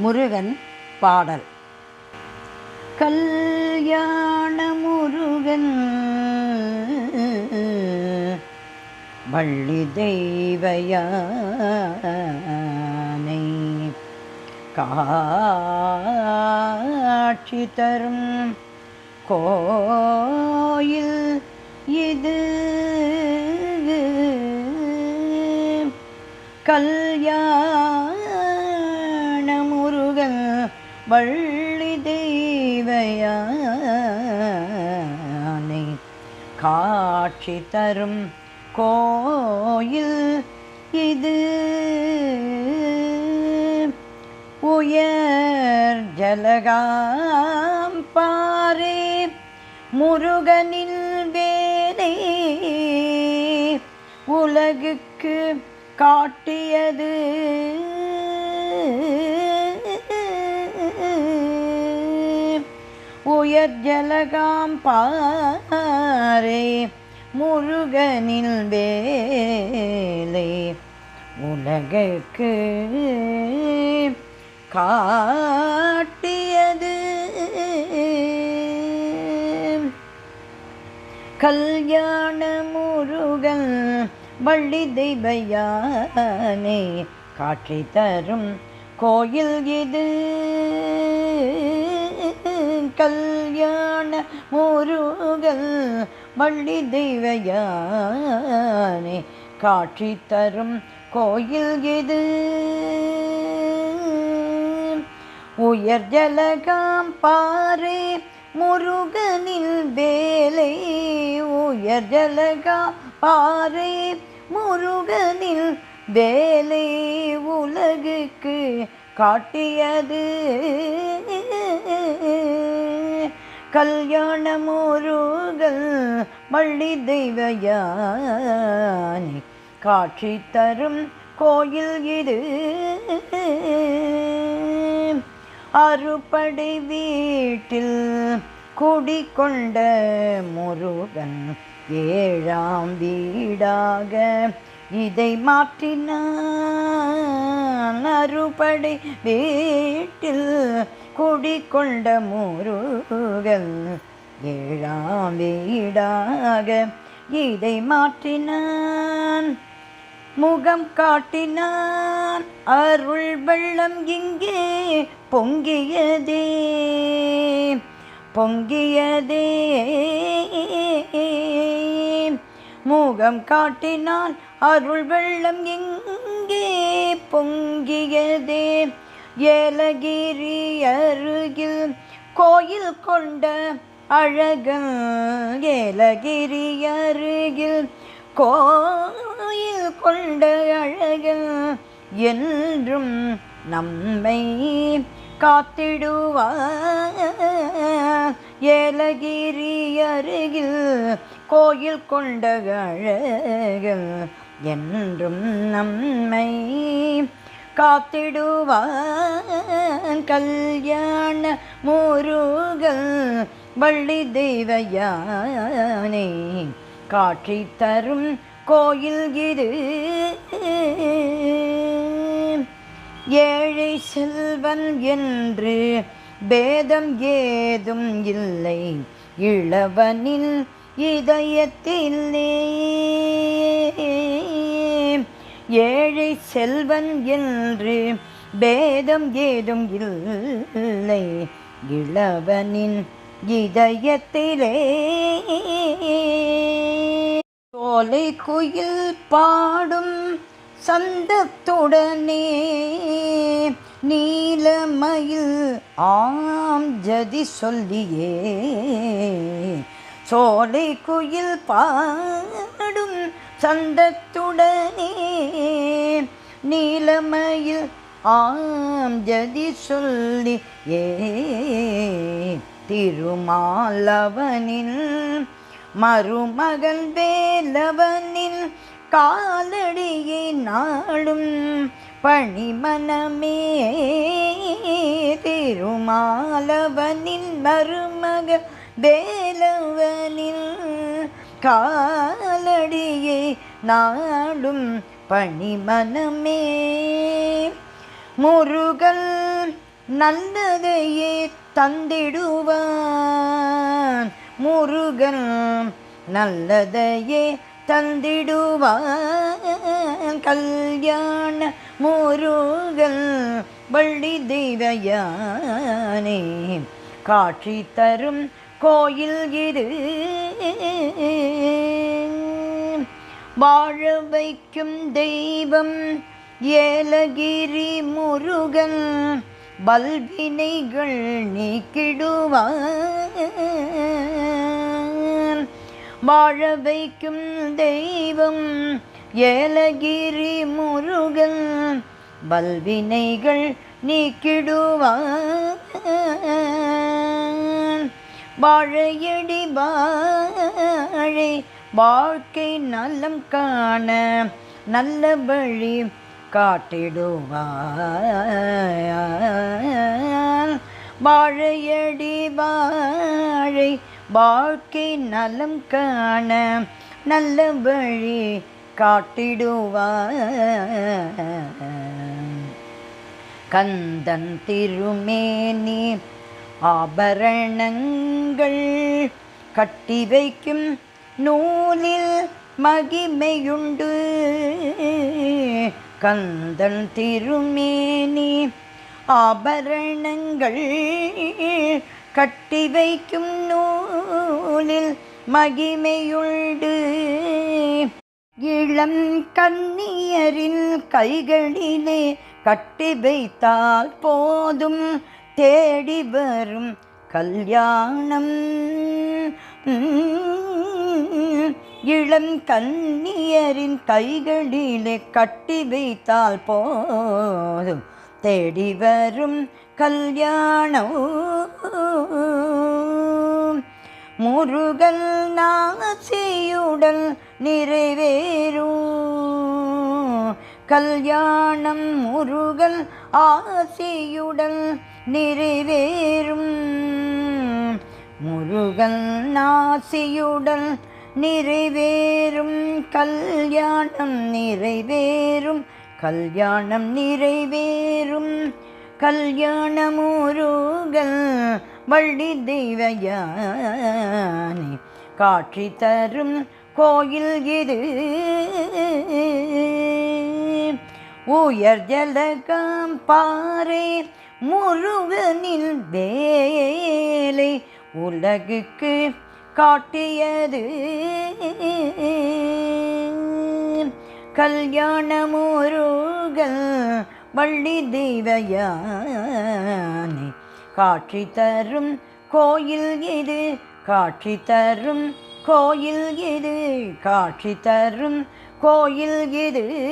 முருகன் பாடல். கல்யாண முருகன் வள்ளி தெய்வயானை காட்சி தரும் கோயில் இது. கல்யாண முருகன் வள்ளி தெய்வயானை காட்சி தரும் கோயில் இது. உயர் ஜலகாம்பாரே முருகனின் வேலை உலகுக்கு காட்டியது. உயர் ஜலகாம்பாரே முருகனின் வேலை உலகுக்கு காட்டியது. கல்யாண முருகன் வள்ளி தெய்வயானை காட்சி தரும் கோயில் இது. கல்யாண முருகன் வள்ளி தெய்வயானை காட்சி தரும் கோயில் இது. உயர் ஜலகாம்பாரே முருகனின் வேலை உயர் ஜலகாம்பாரே முருகனின் வேலை உலகுக்கு காட்டியது. கல்யாண முருகன் வள்ளி தெய்வயானை காட்சி தரும் கோயில் இது. அறுபடை வீட்டில் குடிகொண்ட முருகன் ஏழாம் வீடாக இதை மாற்றினான். அறுபடை வீட்டில் குடிகொண்ட முருகன் ஏழாம் வீடாக இதை மாற்றினான். முகம் காட்டினான் அருள் வெள்ளம் இங்கே பொங்கியதே பொங்கியதே. முகம் காட்டினான் அருள் வெள்ளம் இங்கே பொங்கியதே. ஏலகிரி அருகில் கோயில் கொண்ட அழகன் ஏலகிரி அருகில் கோயில் கொண்ட அழகன் என்றும் நம்மை காத்திடுவார். ஏலகிரி அருகில் கோயில் கொண்ட அழகன் என்றும் நம்மை காத்திடுவான். கல்யாண முருகன் வள்ளி தெய்வயானை காட்சி தரும் கோயில் இது. ஏழை செல்வன் என்று பேதம் ஏதும் இல்லை இளவனின் இதயத்திலே. ஏழை செல்வன் என்று பேதம் ஏதும் இல்லை இளவனின் இதயத்திலே. சோலை குயில் பாடும் சந்தத்துடனே நீலமயில் ஆம் ஜதி சொல்லியே. சோலை குயில் பாடும் சந்தத்துடனே நீலமயில் ஆம் ஜதி சொல்லியே. திருமாலவனின் மருமகன் வேலவனின் காலடியை நாடும் பணிமனமே. திருமாலவனின் மருமகன் வேலவனின் காலடியை நாடும் பணிமனமே. முருகன் நல்லதையே தந்திடுவான். முருகன் நல்லதையே தந்திடுவான். கல்யாண முருகன் வள்ளி தெய்வயானே காட்சி தரும் கோயில் இது. வாழ வைக்கும் தெய்வம் ஏலகிரி முருகன் வல்வினைகள் நீக்கிடுவான். வாழ வைக்கும் தெய்வம் ஏலகிரி முருகன் வல்வினைகள் நீக்கிடுவான். வாழையடி வாழை வாழ்க்கை நலம் காண நல்ல வழி காட்டிடுவான். வாழையடி வாழை வாழ்க்கை நலம் காண நல்ல வழி காட்டிடுவான். கந்தன் திருமேனி ஆபரணங்கள் கட்டி வைக்கும் நூலில் மகிமையுண்டு. கந்தன் திருமேனி ஆபரணங்கள் கட்டி வைக்கும் நூலில் மகிமையுண்டு. இளம் கன்னியரின் கைகளிலே கட்டி வைத்தால் போதும் தேடி வரும் கல்யாணம். இளம் கன்னியரின் கைகளிலே கட்டி வைத்தால் போதும் தேடி வரும் கல்யாணம். முருகன் நாசியுடன் நிறைவேறும் கல்யாணம். முருகன் ஆசியுடன் நிறைவேறும். முருகன் ஆசியுடன் நிறைவேறும் கல்யாணம் நிறைவேறும். கல்யாணம் நிறைவேறும். கல்யாண முருகன் வள்ளி தெய்வயானே காட்சி தரும் கோயில் இது. உயர் ஜலகம் பாறை முருகனின் வேலை உலகுக்கு காட்டியது. கல்யாண முருகன் வள்ளி தெய்வயானே காட்சி தரும் கோயில் இது. காட்சி தரும் கோயில் இது. காட்சி தரும் கோயில் இது.